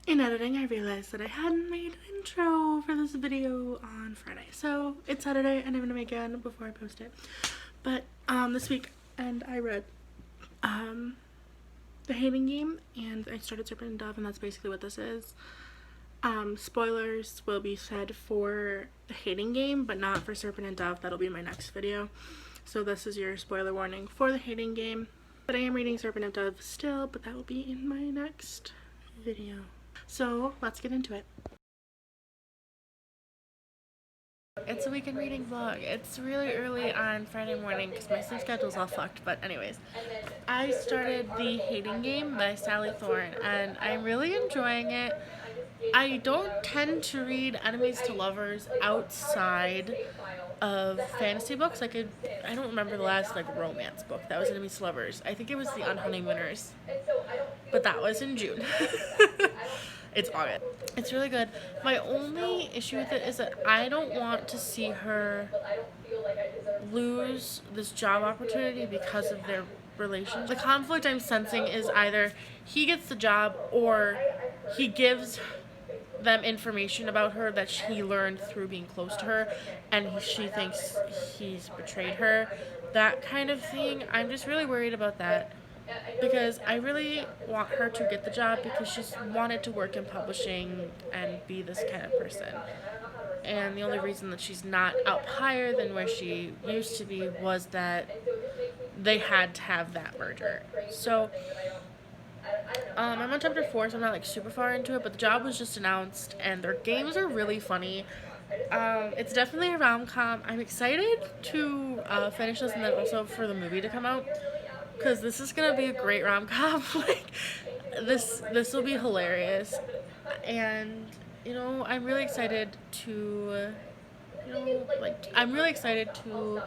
In editing, I realized that I hadn't made an intro for this video on Friday. So it's Saturday and I'm gonna make one before I post it. But this week, and I read The Hating Game, and I started Serpent and Dove, and that's basically what this is. Spoilers will be said for The Hating Game, but not for Serpent and Dove. That'll be in my next video. So this is your spoiler warning for The Hating Game. But I am reading Serpent and Dove still, but that will be in my next video. So let's get into it. It's a weekend reading vlog. It's really early on Friday morning because my sleep schedule's all fucked, but anyways. I started The Hating Game by Sally Thorne and I'm really enjoying it. I don't tend to read enemies to lovers outside of fantasy books. Like I don't remember the last romance book that was enemies to lovers. I think it was The Unhoneymooners, but that was in June. It's August. It's really good. My only issue with it is that I don't want to see her lose this job opportunity because of their relationship. The conflict I'm sensing is either he gets the job or he gives them information about her that she learned through being close to her and she thinks he's betrayed her. That kind of thing. I'm just really worried about that. Because I really want her to get the job because she's wanted to work in publishing and be this kind of person. And the only reason that she's not up higher than where she used to be was that they had to have that merger. So, I'm on chapter 4, so I'm not super far into it, but the job was just announced and their games are really funny. It's definitely a rom-com. I'm excited to finish this and then also for the movie to come out. Because this is gonna be a great rom-com. This will be hilarious, and I'm really excited to I'm really excited to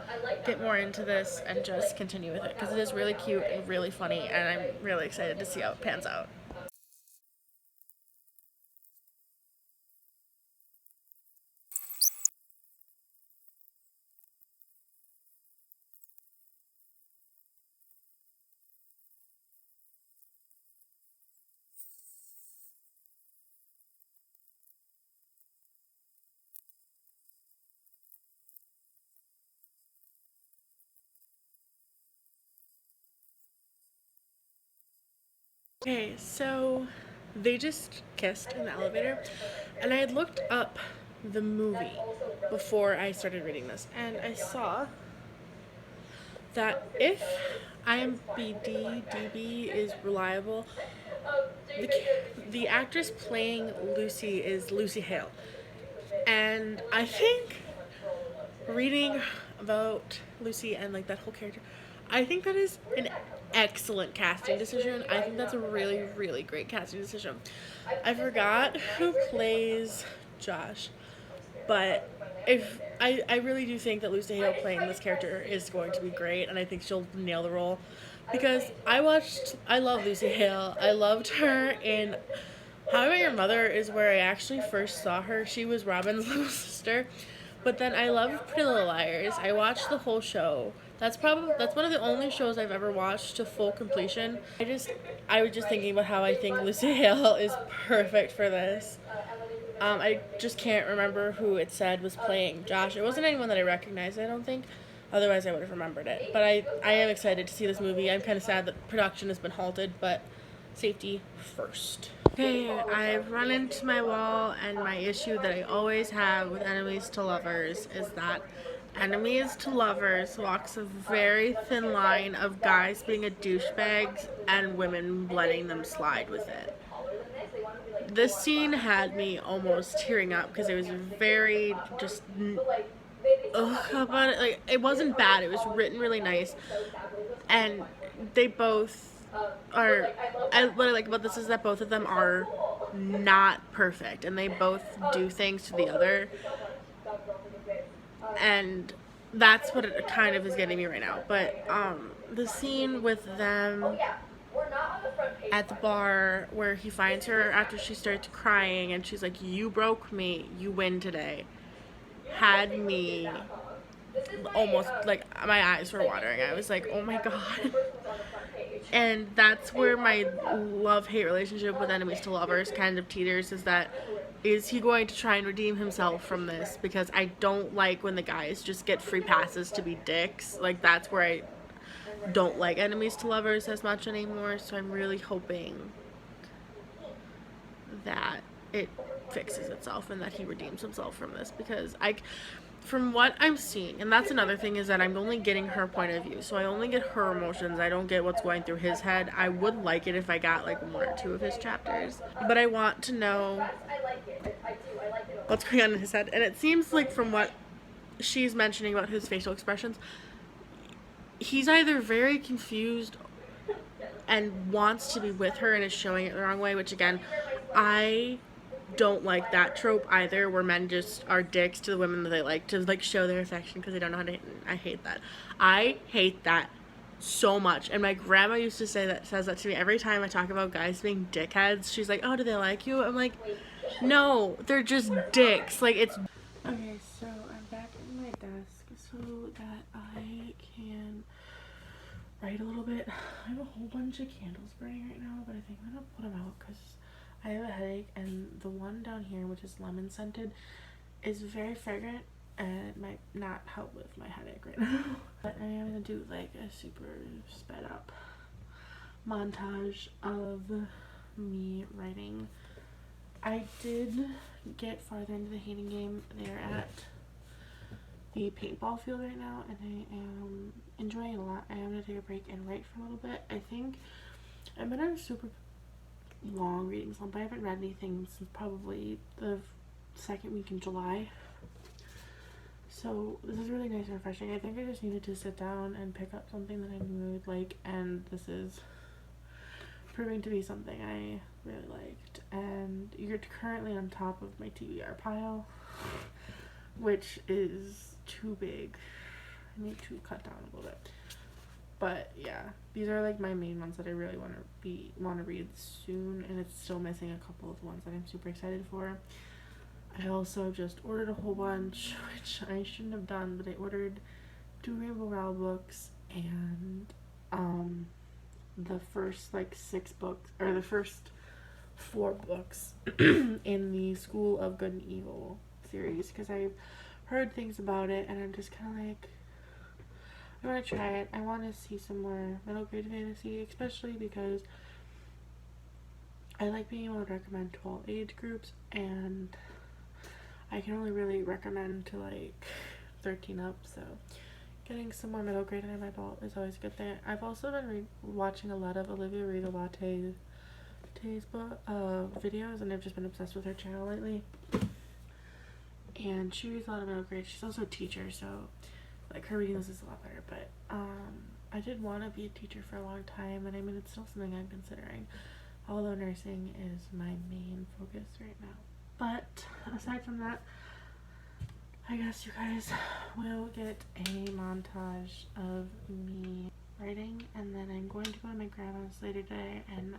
get more into this and just continue with it because it is really cute and really funny, and I'm really excited to see how it pans out. Okay, so they just kissed in the elevator, and I had looked up the movie before I started reading this, and I saw that if IMDb is reliable, the actress playing Lucy is Lucy Hale, and I think reading about Lucy and that whole character, I think that is an excellent casting decision. I think that's a really, really great casting decision. I forgot who plays Josh, but I really do think that Lucy Hale playing this character is going to be great, and I think she'll nail the role because I love Lucy Hale. I loved her in How I Met Your Mother is where I actually first saw her. She was Robin's little sister. But then I love Pretty Little Liars. I watched the whole show. That's one of the only shows I've ever watched to full completion. I was just thinking about how I think Lucy Hale is perfect for this. I just can't remember who it said was playing Josh. It wasn't anyone that I recognized, I don't think. Otherwise, I would have remembered it. But I am excited to see this movie. I'm kind of sad that production has been halted, but safety first. Okay, I've run into my wall, and my issue that I always have with enemies to lovers is that enemies to lovers walks a very thin line of guys being a douchebags and women letting them slide with it. This scene had me almost tearing up because it was very just about it. It wasn't bad. It was written really nice, and they both are. What I like about this is that both of them are not perfect, and they both do things to the other, and that's what it kind of is getting me right now. But the scene with them at the bar where he finds her after she starts crying and she's like, "You broke me, you win today," had me almost my eyes were watering. I was like, oh my god. And that's where my love-hate relationship with enemies to lovers kind of teeters, is he going to try and redeem himself from this? Because I don't like when the guys just get free passes to be dicks. Like, that's where I don't like enemies to lovers as much anymore. So I'm really hoping that it fixes itself and that he redeems himself from this, because from what I'm seeing, and that's another thing, is that I'm only getting her point of view, so I only get her emotions. I don't get what's going through his head. I would like it if I got like 1 or 2 of his chapters, but I want to know what's going on in his head. And it seems like, from what she's mentioning about his facial expressions, he's either very confused and wants to be with her and is showing it the wrong way, which again, I don't like that trope either, where men just are dicks to the women that they like to like show their affection because they don't know how to. I hate that. I hate that so much. And my grandma used to says that to me every time I talk about guys being dickheads. She's like, "Oh, do they like you?" I'm like, "No, they're just dicks." Like, it's okay. So I'm back at my desk so that I can write a little bit. I have a whole bunch of candles burning right now, but I think I'm gonna put them out because I have a headache, and the one down here, which is lemon scented, is very fragrant, and it might not help with my headache right now. But I am gonna do like a super sped up montage of me writing. I did get farther into the hating game. They're at the paintball field right now, and I am enjoying it a lot. I am gonna take a break and write for a little bit. I think I've been on a super long reading slump. I haven't read anything since probably the second week in July, so this is really nice and refreshing. I think I just needed to sit down and pick up something that I knew I would like, and this is proving to be something I really liked. And you're currently on top of my TBR pile, which is too big. I need to cut down a little bit. But yeah, these are like my main ones that I really want to read soon, and it's still missing a couple of ones that I'm super excited for. I also just ordered a whole bunch, which I shouldn't have done, but I ordered 2 Rainbow Rowell books and the first like 6 books, or the first 4 books in the School of Good and Evil series, because I've heard things about it and I'm just kind of like, I want to try it. I want to see some more middle grade fantasy, especially because I like being able to recommend to all age groups, and I can only really recommend to like 13 up, so getting some more middle grade under my belt is always a good thing. I've also been watching a lot of Olivia Rigo-Latte's videos, and I've just been obsessed with her channel lately. And she reads a lot of middle grade. She's also a teacher, so like her reading list is a lot better. But I did want to be a teacher for a long time, and I mean, it's still something I'm considering, although nursing is my main focus right now. But aside from that, I guess you guys will get a montage of me writing, and then I'm going to go to my grandma's later today, and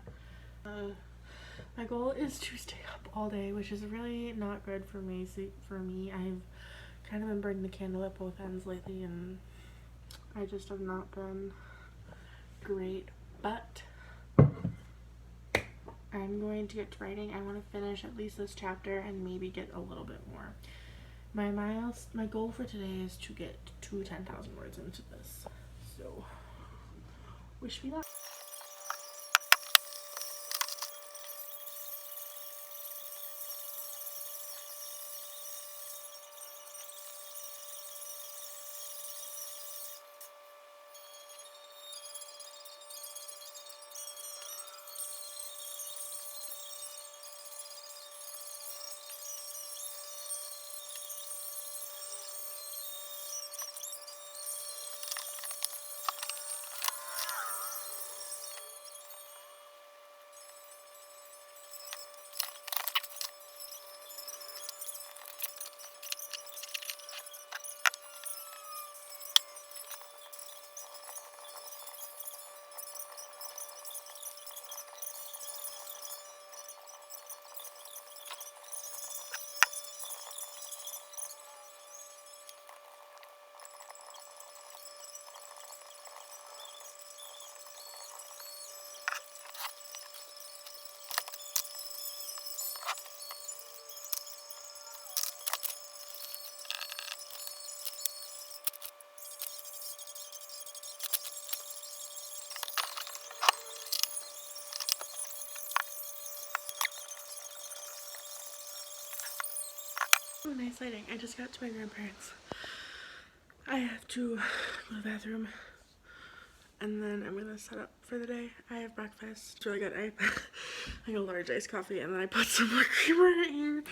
my goal is to stay up all day, which is really not good for me. I've kind of been burning the candle at both ends lately, and I just have not been great, but I'm going to get to writing. I want to finish at least this chapter and maybe get a little bit more. My goal for today is to get to 10,000 words into this, so wish me luck. Oh, nice lighting. I just got to my grandparents. I have to go to the bathroom and then I'm gonna set up for the day. I have breakfast. It's really good. I got a large iced coffee and then I put some more creamer in it here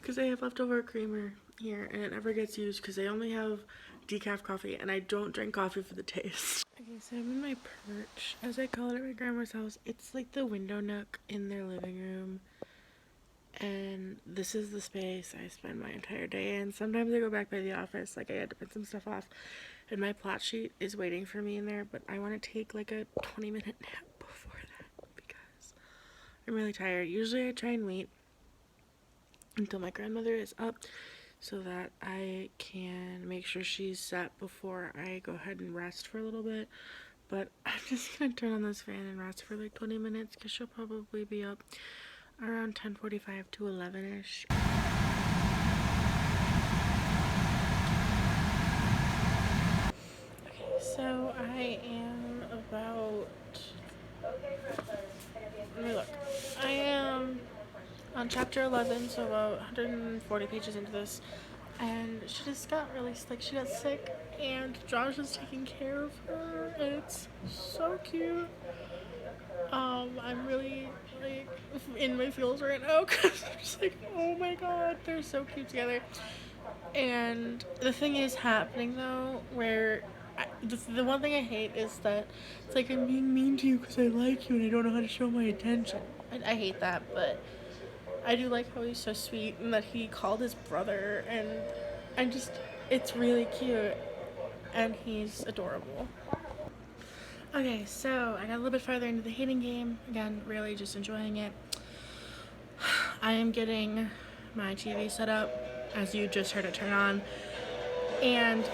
because I have leftover creamer here and it never gets used because I only have decaf coffee and I don't drink coffee for the taste. Okay, so I'm in my perch, as I call it at my grandma's house. It's like the window nook in their living room. And this is the space I spend my entire day in. Sometimes I go back by the office, like I had to print some stuff off, and my plot sheet is waiting for me in there, but I want to take like a 20-minute nap before that because I'm really tired. Usually I try and wait until my grandmother is up so that I can make sure she's set before I go ahead and rest for a little bit. But I'm just gonna turn on this fan and rest for like 20 minutes because she'll probably be up around 10:45 to 11ish. Okay, so I am about, let me look. I am on chapter 11, so about 140 pages into this, and she just got really she got sick, and Josh is taking care of her, and it's so cute. I'm really like in my feels right now because I'm just like, oh my god, they're so cute together. And the thing is happening though, where the one thing I hate is that it's like I'm being mean to you because I like you and I don't know how to show my attention. I hate that, but I do like how he's so sweet and that he called his brother, and it's really cute and he's adorable. Okay, so I got a little bit farther into the hating game. Again, really just enjoying it. I am getting my TV set up, as you just heard it turn on. And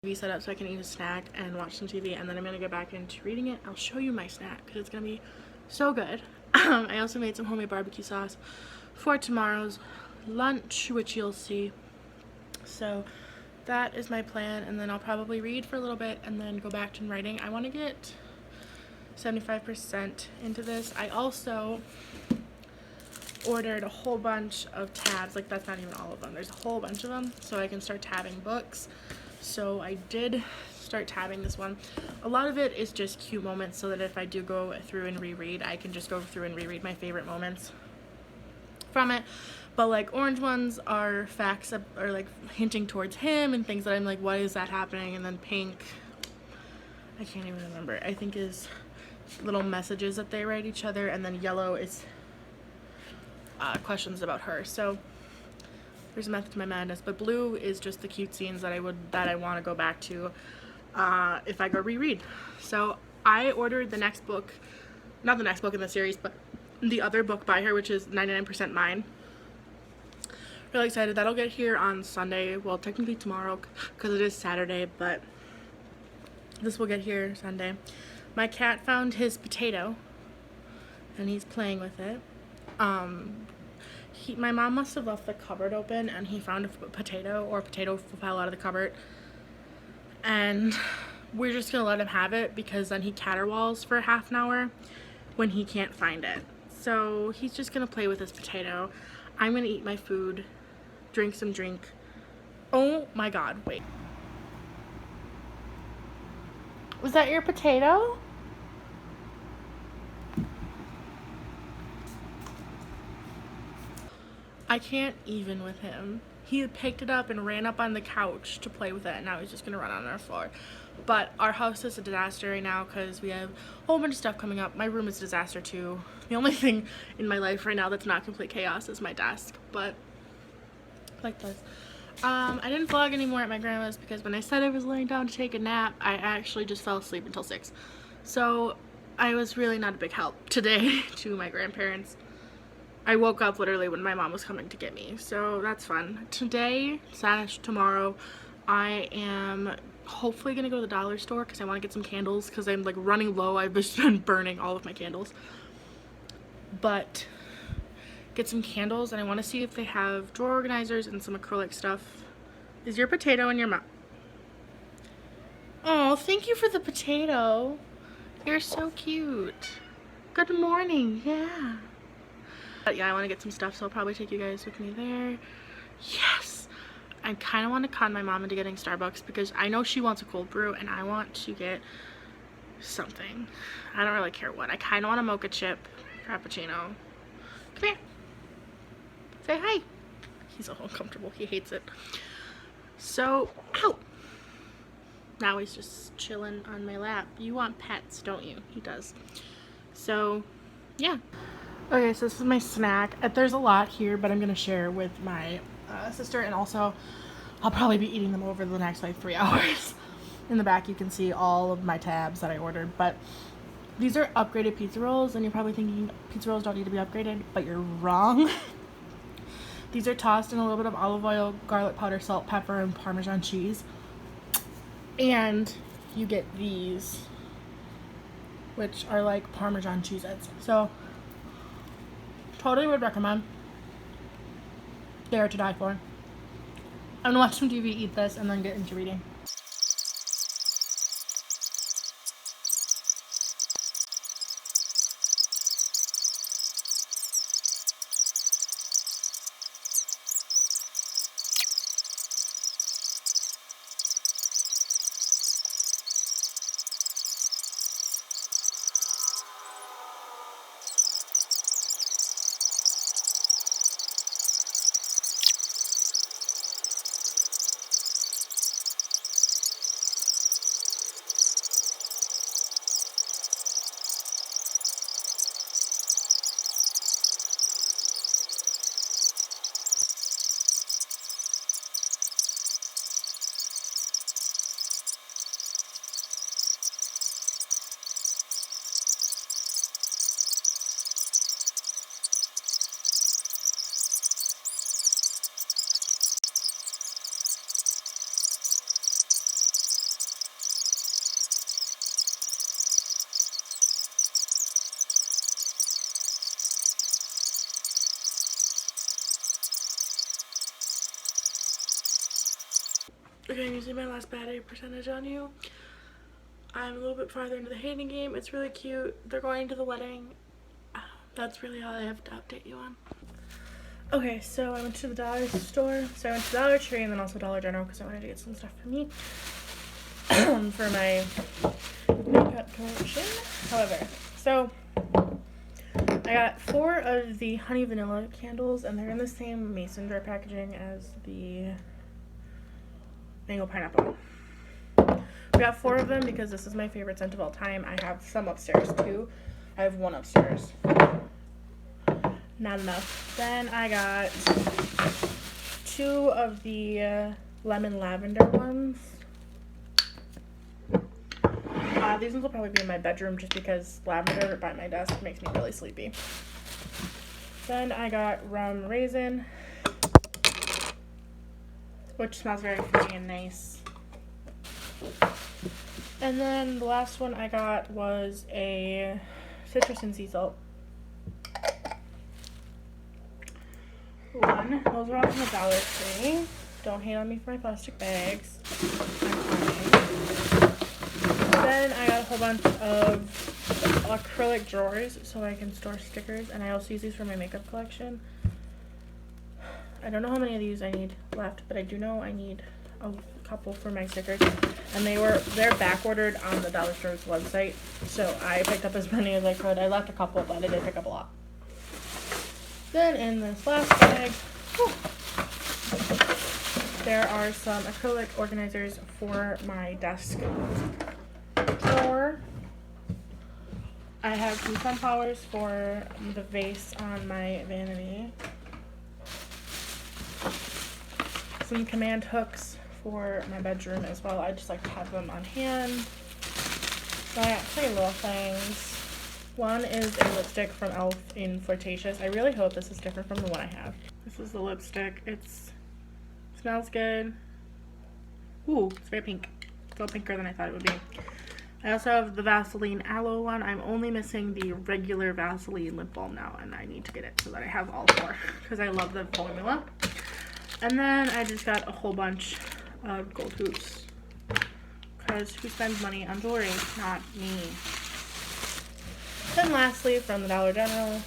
TV set up so I can eat a snack and watch some TV, and then I'm gonna go back into reading it. I'll show you my snack because it's gonna be so good. I also made some homemade barbecue sauce for tomorrow's lunch, which you'll see. So that is my plan, and then I'll probably read for a little bit and then go back to writing. I want to get 75% into this. I also ordered a whole bunch of tabs, like that's not even all of them, there's a whole bunch of them, so I can start tabbing books. So I did start tabbing this one. A lot of it is just cute moments, so that if I do go through and reread, I can just go through and reread my favorite moments from it. But like orange ones are facts or like hinting towards him and things that I'm like, why is that happening? And then pink, I can't even remember, I think is little messages that they write each other, and then yellow is questions about her. So there's a method to my madness, but blue is just the cute scenes that I want to go back to if I go reread. So I ordered the next book, not the next book in the series, but the other book by her, which is 99% Mine. Really excited. That'll get here on Sunday, well technically tomorrow because it is Saturday, but this will get here Sunday. My cat found his potato and he's playing with it. My mom must have left the cupboard open and he found a potato, or a potato fell out of the cupboard, and we're just gonna let him have it because then he caterwauls for half an hour when he can't find it. So he's just gonna play with his potato. I'm gonna eat my food, drink some drink. Oh my god, wait. Was that your potato? I can't even with him. He had picked it up and ran up on the couch to play with it, and now he's just gonna run on our floor. But our house is a disaster right now because we have a whole bunch of stuff coming up. My room is a disaster too. The only thing in my life right now that's not complete chaos is my desk, but like this. I didn't vlog anymore at my grandma's because when I said I was laying down to take a nap, I actually just fell asleep until 6. So I was really not a big help today to my grandparents. I woke up literally when my mom was coming to get me, so that's fun. Today / tomorrow, I am hopefully gonna go to the dollar store because I want to get some candles because I'm like running low. I've just been burning all of my candles, but get some candles, and I want to see if they have drawer organizers and some acrylic stuff. Is your potato in your mouth? Oh, thank you for the potato. You're so cute. Good morning. Yeah. But yeah, I want to get some stuff, so I'll probably take you guys with me there. Yes! I kind of want to con my mom into getting Starbucks because I know she wants a cold brew and I want to get something. I don't really care what. I kind of want a mocha chip frappuccino. Come here. Say hi. He's all uncomfortable. He hates it. So, ow! Now he's just chilling on my lap. You want pets, don't you? He does. So, yeah. Okay, so this is my snack. There's a lot here, but I'm going to share with my sister, and also I'll probably be eating them over the next like 3 hours. In the back you can see all of my tabs that I ordered, but these are upgraded pizza rolls, and you're probably thinking pizza rolls don't need to be upgraded, but you're wrong. These are tossed in a little bit of olive oil, garlic powder, salt, pepper, and Parmesan cheese. And you get these, which are like Parmesan Cheez-Its. So, totally would recommend. They are to die for. I'm gonna watch some TV, eat this, and then get into reading. Okay, I'm using my last battery percentage on you. I'm a little bit farther into the hating game. It's really cute. They're going to the wedding. That's really all I have to update you on. Okay, so I went to the dollar store. So I went to Dollar Tree and then also Dollar General because I wanted to get some stuff for me. For my makeup collection. However, so I got 4 of the honey vanilla candles, and they're in the same mason jar packaging as the mango pineapple. We got 4 of them because this is my favorite scent of all time. I have some upstairs too. I have 1 upstairs. Not enough. Then I got 2 of the lemon lavender ones. These ones will probably be in my bedroom just because lavender by my desk makes me really sleepy. Then I got rum raisin, which smells very fruity and nice. And then the last one I got was a citrus and sea salt one. Those are all from the Dollar Tree. Don't hate on me for my plastic bags. Then I got a whole bunch of acrylic drawers so I can store stickers, and I also use these for my makeup collection. I don't know how many of these I need left, but I do know I need a couple for my stickers, and they're back ordered on the Dollar Store's website, so I picked up as many as I could. I left a couple, but I did pick up a lot. Then in this last bag, there are some acrylic organizers for my desk drawer. I have some sunflowers for the vase on my vanity. Some command hooks for my bedroom as well. I just like to have them on hand. So I got 3 little things. One is a lipstick from e.l.f. in Flirtatious. I really hope this is different from the one I have. This is the lipstick. Smells good. Ooh, it's very pink. It's a little pinker than I thought it would be. I also have the Vaseline Aloe one. I'm only missing the regular Vaseline lip balm now, and I need to get it so that I have all 4 because I love the formula. And then I just got a whole bunch of gold hoops because who spends money on jewelry? Not me. Then lastly, from the Dollar General,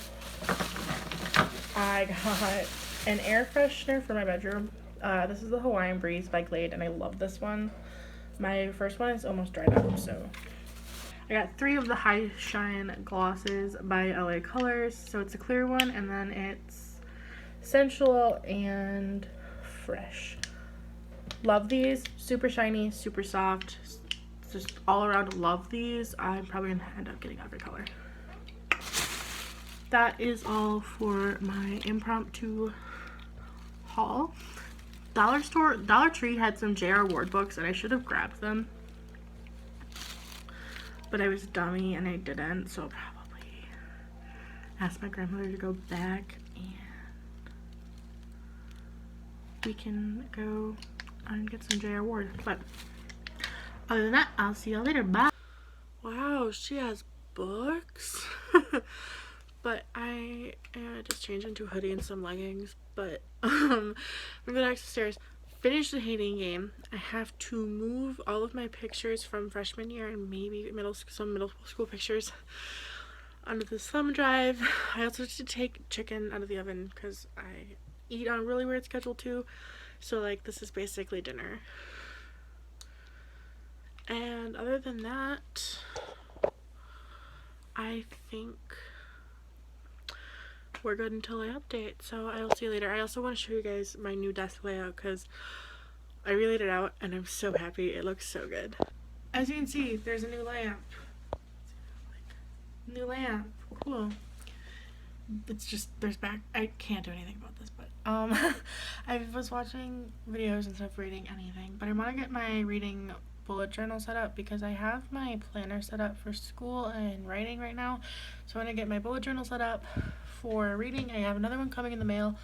I got an air freshener for my bedroom. This is the Hawaiian Breeze by Glade, and I love this one. My first one is almost dried up, so. I got 3 of the High Shine glosses by LA Colors. So it's a clear one, and then it's sensual and fresh. Love these. Super shiny, super soft. Just all around love these. I'm probably going to end up getting every color. That is all for my impromptu haul. Dollar Tree had some J.R. Ward books, and I should have grabbed them. But I was dummy and I didn't, so I'll probably ask my grandmother to go back and we can go and get some J.R. Ward. But other than that, I'll see y'all later. Bye. Wow, she has books. But I just changed into a hoodie and some leggings. But I'm gonna go upstairs, finish the hating game. I have to move all of my pictures from freshman year and maybe some middle school pictures onto this thumb drive. I also have to take chicken out of the oven because I eat on a really weird schedule too. So like this is basically dinner. And other than that, I think we're good until I update. So I'll see you later. I also want to show you guys my new desk layout because I relaid it out and I'm so happy. It looks so good. As you can see, there's a new lamp. New lamp. Cool. It's just, I can't do anything about this, but I was watching videos and stuff reading anything, but I want to get my reading bullet journal set up because I have my planner set up for school and writing right now. So I want to get my bullet journal set up for reading. I have another one coming in the mail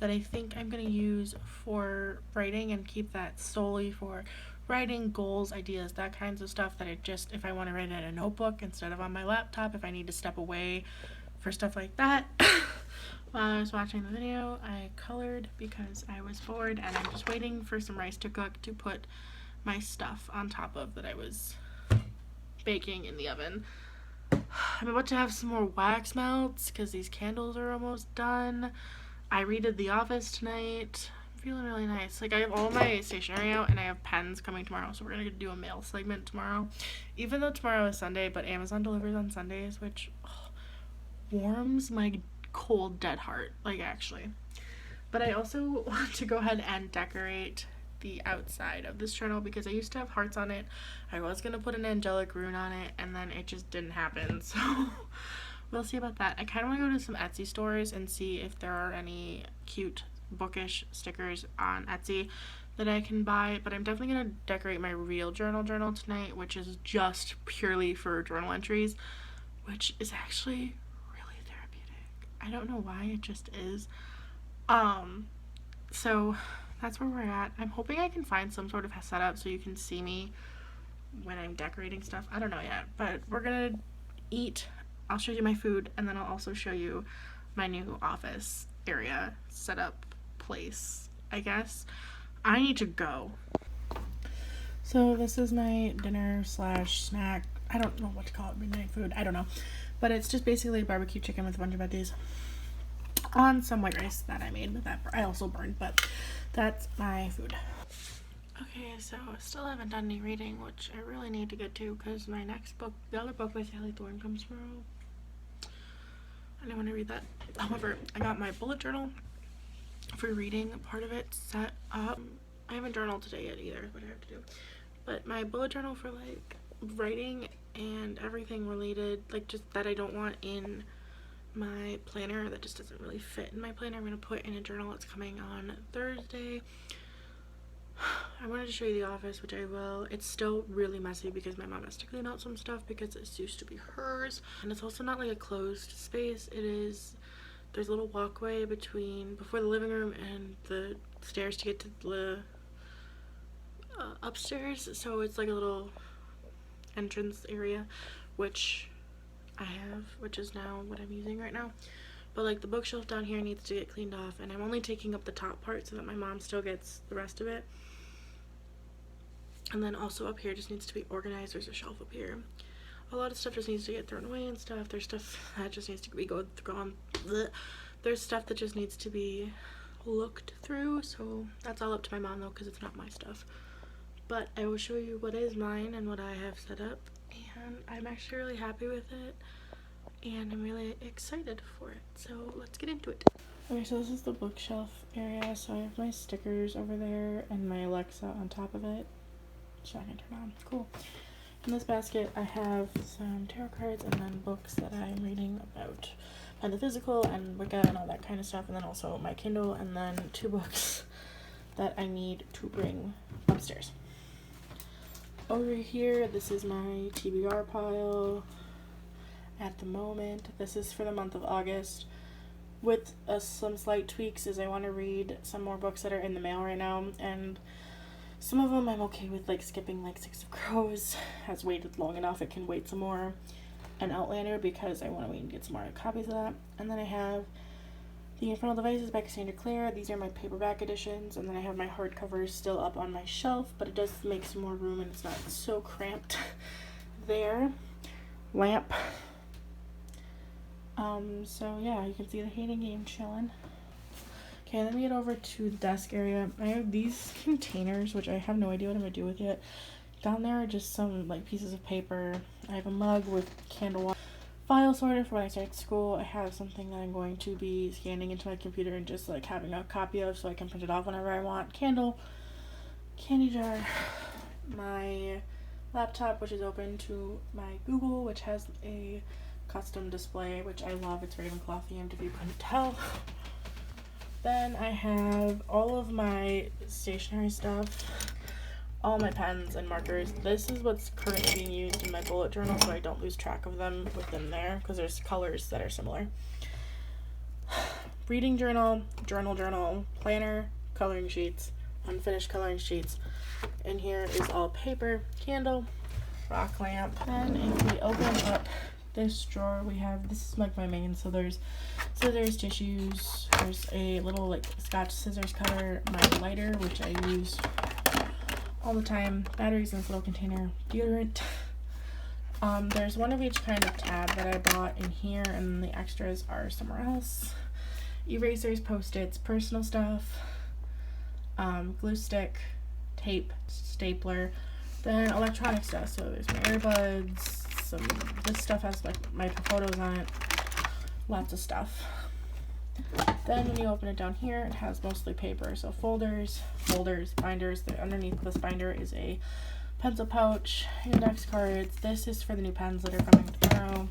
that I think I'm going to use for writing and keep that solely for writing, goals, ideas, that kinds of stuff that if I want to write in a notebook instead of on my laptop, if I need to step away for stuff like that. While I was watching the video, I colored because I was bored and I'm just waiting for some rice to cook to put my stuff on top of that I was baking in the oven. I'm about to have some more wax melts because these candles are almost done. I redid The Office tonight. I'm feeling really nice. Like I have all my stationery out and I have pens coming tomorrow, so we're gonna do a mail segment tomorrow. Even though tomorrow is Sunday, but Amazon delivers on Sundays, which warms my cold dead heart, like actually. But I also want to go ahead and decorate the outside of this journal because I used to have hearts on it. I was gonna put an angelic rune on it and then it just didn't happen, so we'll see about that. I kind of want to go to some Etsy stores and see if there are any cute bookish stickers on Etsy that I can buy, but I'm definitely gonna decorate my real journal tonight, which is just purely for journal entries, which is actually really therapeutic. I don't know why, it just is. So that's where we're at. I'm hoping I can find some sort of setup so you can see me when I'm decorating stuff. I don't know yet, but we're gonna eat. I'll show you my food and then I'll also show you my new office area setup place, I guess. I need to go. So this is my dinner / snack. I don't know what to call it, midnight food. I don't know. But it's just basically barbecue chicken with a bunch of veggies on some white rice that I made, that I also burned, but that's my food. Okay, so I still haven't done any reading, which I really need to get to because my next book, the other book by Sally Thorne, comes tomorrow. I don't want to read that. However, I got my bullet journal for reading, part of it set up. I haven't journaled today yet either, but I have to do. But my bullet journal for like writing and everything related, like just that I don't want in my planner, that just doesn't really fit in my planner, I'm going to put in a journal that's coming on Thursday. I wanted to show you the office, which I will. It's still really messy because my mom has to clean out some stuff because it used to be hers, and it's also not like a closed space. It is, there's a little walkway before the living room and the stairs to get to the upstairs, so it's like a little entrance area, which I have, which is now what I'm using right now. But like the bookshelf down here needs to get cleaned off, and I'm only taking up the top part so that my mom still gets the rest of it. And then also up here just needs to be organized. There's a shelf up here. a lot of stuff just needs to get thrown away and stuff. There's stuff that just needs to be gone. Bleh. There's stuff that just needs to be looked through, so that's all up to my mom though, because it's not my stuff. But I will show you what is mine and what I have set up, and I'm actually really happy with it, and I'm really excited for it. So let's get into it. Okay, so this is the bookshelf area. So I have my stickers over there and my Alexa on top of it, which I can turn on. Cool. In this basket I have some tarot cards and then books that I'm reading about metaphysical and Wicca and all that kind of stuff, and then also my Kindle, and then 2 books that I need to bring upstairs. Over here, this is my TBR pile at the moment. This is for the month of August, with some slight tweaks, as I want to read some more books that are in the mail right now, and some of them I'm okay with, like skipping, like Six of Crows has waited long enough, it can wait some more, and Outlander because I want to wait and get some more copies of that. And then I have The Infernal Devices by Cassandra Clare. These are my paperback editions, and then I have my hardcovers still up on my shelf, but it does make some more room and it's not so cramped there. Lamp. So yeah, you can see the Hating Game chilling. Okay, then we get over to the desk area. I have these containers, which I have no idea what I'm gonna do with yet. Down there are just some like pieces of paper. I have a mug with candle water. File sorter for when I start school. I have something that I'm going to be scanning into my computer and just like having a copy of so I can print it off whenever I want. Candle, candy jar, my laptop, which is open to my Google, which has a custom display, which I love. It's Ravenclaw themed, if you couldn't tell. Then I have all of my stationery stuff, all my pens and markers. This is what's currently being used in my bullet journal, so I don't lose track of them within there, because there's colors that are similar. Reading journal, journal, planner, coloring sheets, unfinished coloring sheets. In here is all paper, candle, rock lamp. And if we open up this drawer, we have, this is like my main, so there's scissors, tissues, there's a little like Scotch scissors cutter, my lighter, which I use all the time, batteries in this little container, deodorant. There's one of each kind of tab that I bought in here, and the extras are somewhere else. Erasers, post-its, personal stuff, glue stick, tape, stapler, then electronic stuff. So there's my earbuds, this stuff has like my photos on it, lots of stuff. Then when you open it down here, it has mostly paper, so folders, binders. Underneath this binder is a pencil pouch, index cards. This is for the new pens that are coming tomorrow.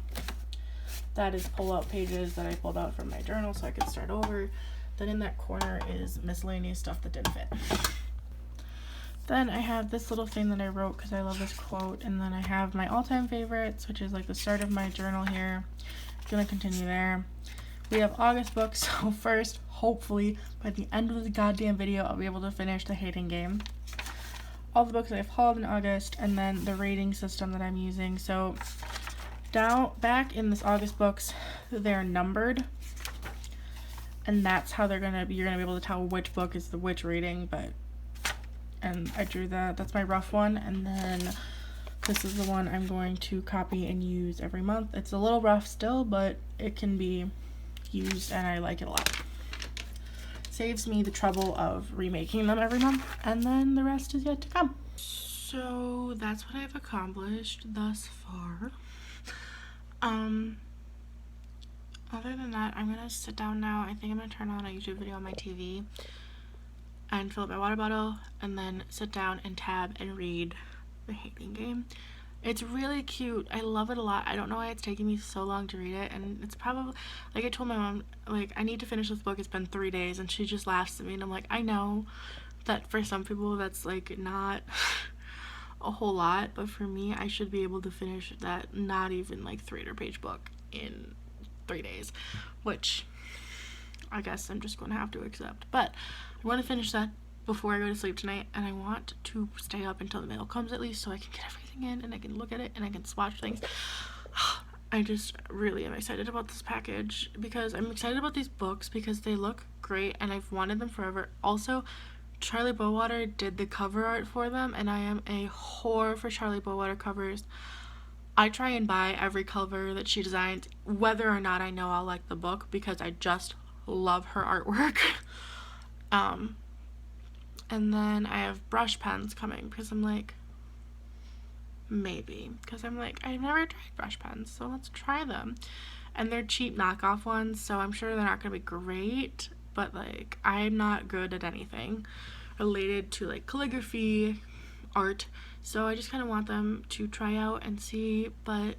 That is pull-out pages that I pulled out from my journal so I could start over. Then in that corner is miscellaneous stuff that didn't fit. Then I have this little thing that I wrote because I love this quote, and then I have my all-time favorites, which is like the start of my journal here. I'm gonna continue there. We have August books, so first, hopefully, by the end of the goddamn video, I'll be able to finish The Hating Game. All the books I've hauled in August, and then the rating system that I'm using. So, back in this August books, they're numbered, and that's how you're gonna be able to tell which book is the which rating, and I drew that. That's my rough one, and then this is the one I'm going to copy and use every month. It's a little rough still, but it can be used and I like it a lot. Saves me the trouble of remaking them every month, and then the rest is yet to come. So that's what I've accomplished thus far. Other than that, I'm gonna sit down now. I think I'm gonna turn on a YouTube video on my TV and fill up my water bottle, and then sit down and tab and read The Hating Game. It's really cute. I love it a lot. I don't know why it's taking me so long to read it, and it's probably, like I told my mom, like, I need to finish this book. It's been 3 days, and she just laughs at me, and I'm like, I know that for some people that's like not a whole lot, but for me, I should be able to finish that not even like 300-page book in 3 days, which I guess I'm just going to have to accept. But I want to finish that before I go to sleep tonight, and I want to stay up until the mail comes at least, so I can get everything in and I can look at it and I can swatch things. I just really am excited about this package because I'm excited about these books because they look great and I've wanted them forever. Also, Charlie Bowater did the cover art for them, and I am a whore for Charlie Bowater covers. I try and buy every cover that she designs, whether or not I know I'll like the book, because I just love her artwork. And then I have brush pens coming because I'm like, maybe. Because I'm like, I've never tried brush pens, so let's try them. And they're cheap knockoff ones, so I'm sure they're not going to be great. But, like, I'm not good at anything related to, like, calligraphy, art. So I just kind of want them to try out and see. But,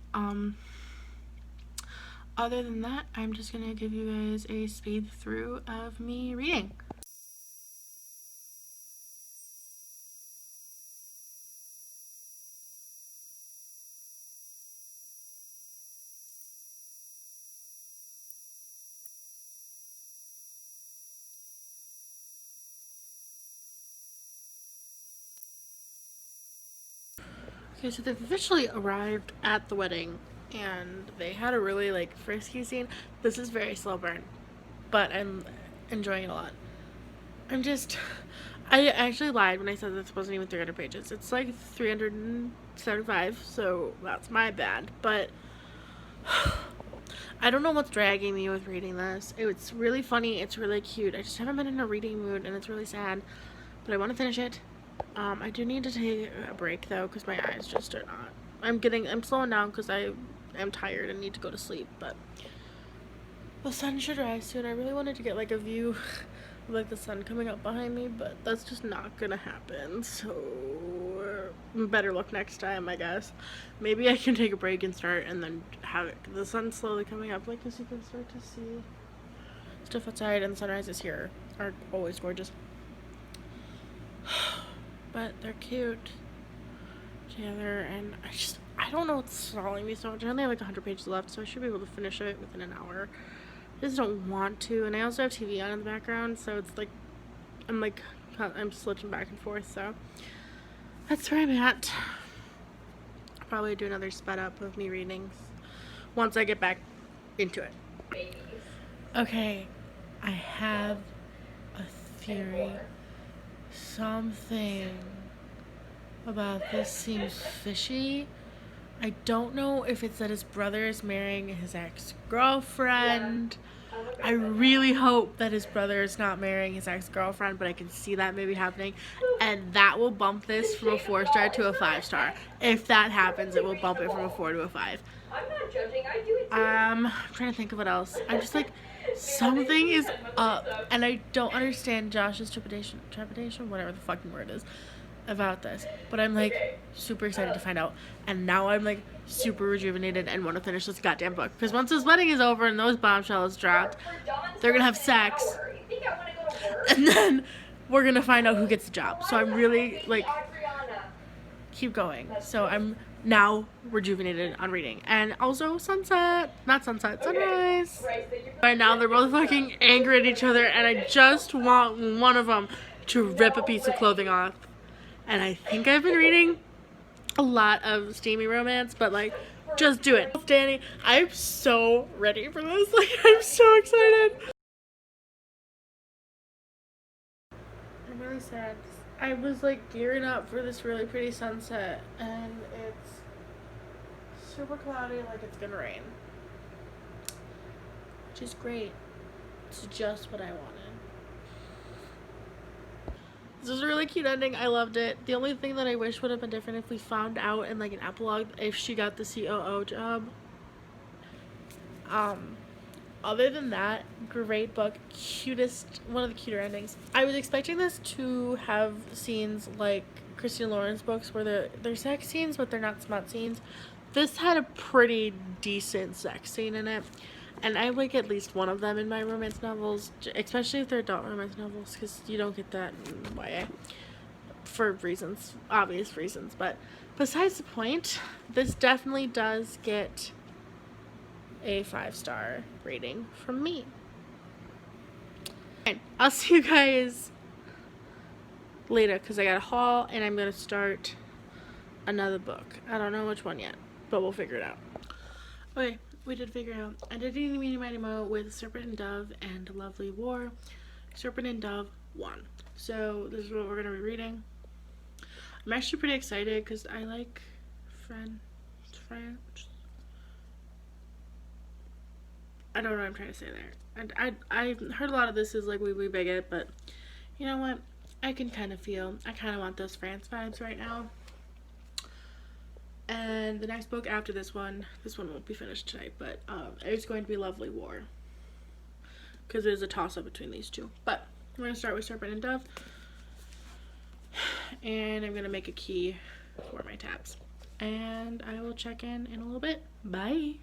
other than that, I'm just going to give you guys a speed through of me reading. Okay, so they've officially arrived at the wedding, and they had a really, like, frisky scene. This is very slow burn, but I'm enjoying it a lot. I actually lied when I said this wasn't even 300 pages. It's like 375, so that's my bad. But I don't know what's dragging me with reading this. It's really funny. It's really cute. I just haven't been in a reading mood, and it's really sad. But I want to finish it. I do need to take a break, though, because my eyes just are not. I'm slowing down because I am tired and need to go to sleep, but the sun should rise soon. I really wanted to get, like, a view of, like, the sun coming up behind me, but that's just not gonna happen, so better luck next time, I guess. Maybe I can take a break and start, and then have the sun slowly coming up, like, as you can start to see stuff outside, and sunrises here are always gorgeous. But they're cute together, and I don't know what's stalling me so much. I only have like 100 pages left, so I should be able to finish it within an hour. I just don't want to, and I also have TV on in the background, so it's like I'm switching back and forth, so that's where I'm at. I'll probably do another sped up of me readings once I get back into it. Okay, I have a theory. Something about this seems fishy. I don't know if it's that his brother is marrying his ex-girlfriend. I really hope that his brother is not marrying his ex-girlfriend, but I can see that maybe happening, and that will bump this from a 4-star to a 5-star. If that happens, it will bump it from a 4 to a 5. I'm not judging. I do it too. I'm trying to think of what else. I'm just like, something is up, and I don't understand Josh's trepidation, whatever the fucking word is, about this. But I'm like super excited to find out, and now I'm like super rejuvenated and want to finish this goddamn book. Because once this wedding is over and those bombshells dropped, they're gonna have sex, and then we're gonna find out who gets the job. So I'm really like, keep going. So I'm now rejuvenated on reading. And also sunrise. Right now they're both fucking angry at each other, and I just want one of them to rip a piece of clothing off. And I think I've been reading a lot of steamy romance, but like, just do it. Danny, I'm so ready for this. Like, I'm so excited. I'm really sad. I was like gearing up for this really pretty sunset, and it's super cloudy, like it's gonna rain, which is great. It's just what I wanted. This is a really cute ending. I loved it. The only thing that I wish would have been different if we found out in like an epilogue if she got the COO job. Other than that, great book. One of the cuter endings. I was expecting this to have scenes like Christina Lauren's books where they're sex scenes, but they're not smut scenes. This had a pretty decent sex scene in it. And I like at least one of them in my romance novels, especially if they're adult romance novels, because you don't get that in YA for reasons, obvious reasons. But besides the point, this definitely does get a 5-star rating from me. And I'll see you guys later, because I got a haul and I'm going to start another book. I don't know which one yet, but we'll figure it out. Okay. We did figure out. I did Eeny Meeny Miny Mo with Serpent and Dove and Lovely War. Serpent and Dove won. So this is what we're going to be reading. I'm actually pretty excited because I like French. I don't know what I'm trying to say there. And I heard a lot of this is like we baguette, but you know what? I can kind of feel, I kind of want those France vibes right now. And the next book after this one won't be finished tonight, but it's going to be Lovely War. Because there's a toss-up between these two. But we're going to start with Serpent and Dove. And I'm going to make a key for my tabs. And I will check in a little bit. Bye!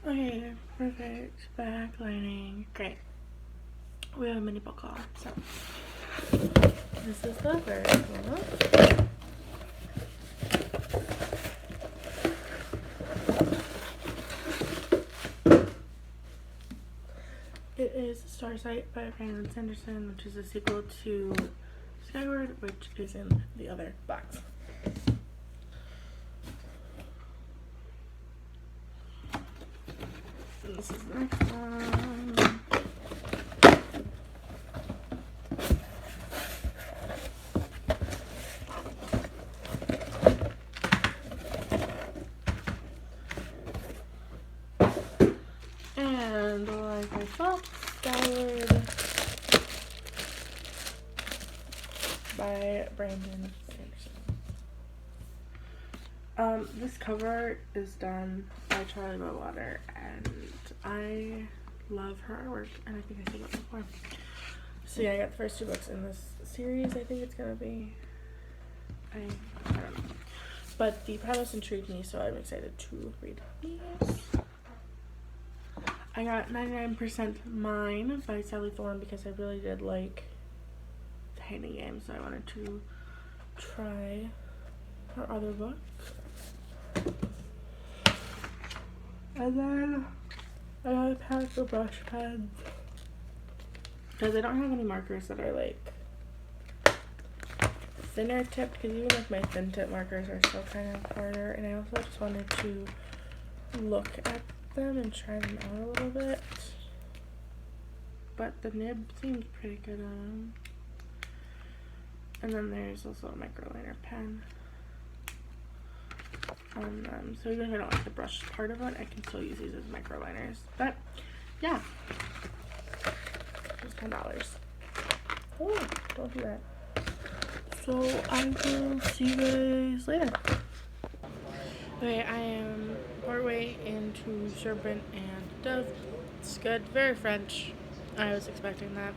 Okay, perfect. Backlining. Great. We have a mini book haul. So, this is the first one. It is Starsight by Brandon Sanderson, which is a sequel to Skyward, which is in the other box. And this is the next one. And like I thought, Skyward by Brandon Sanderson. This cover is done by Charlie Bowater, and I love her artwork, and I think I said that before. So yeah, I got the first 2 books in this series. I think it's gonna be, I don't know, but the premise intrigued me, so I'm excited to read these. I got 99% Mine by Sally Thorne because I really did like the Hanging Game, so I wanted to try her other book. And then I got a pack of brush pens because I don't have any markers that are like thinner tipped, because even like my thin tip markers are still kind of harder, and I also just wanted to look at them and try them out a little bit, but the nib seems pretty good on them. And then there's also a microliner pen on them, so even if I don't like the brush part of it, I can still use these as microliners. But yeah, just $10. Oh, don't do that. So I will see you guys later. Okay, I am partway into Serpent and Dove. It's good, very French. I was expecting that,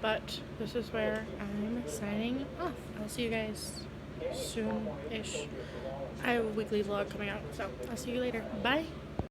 but this is where I'm signing off. I'll see you guys soon-ish. I have a weekly vlog coming out, so I'll see you later. Bye!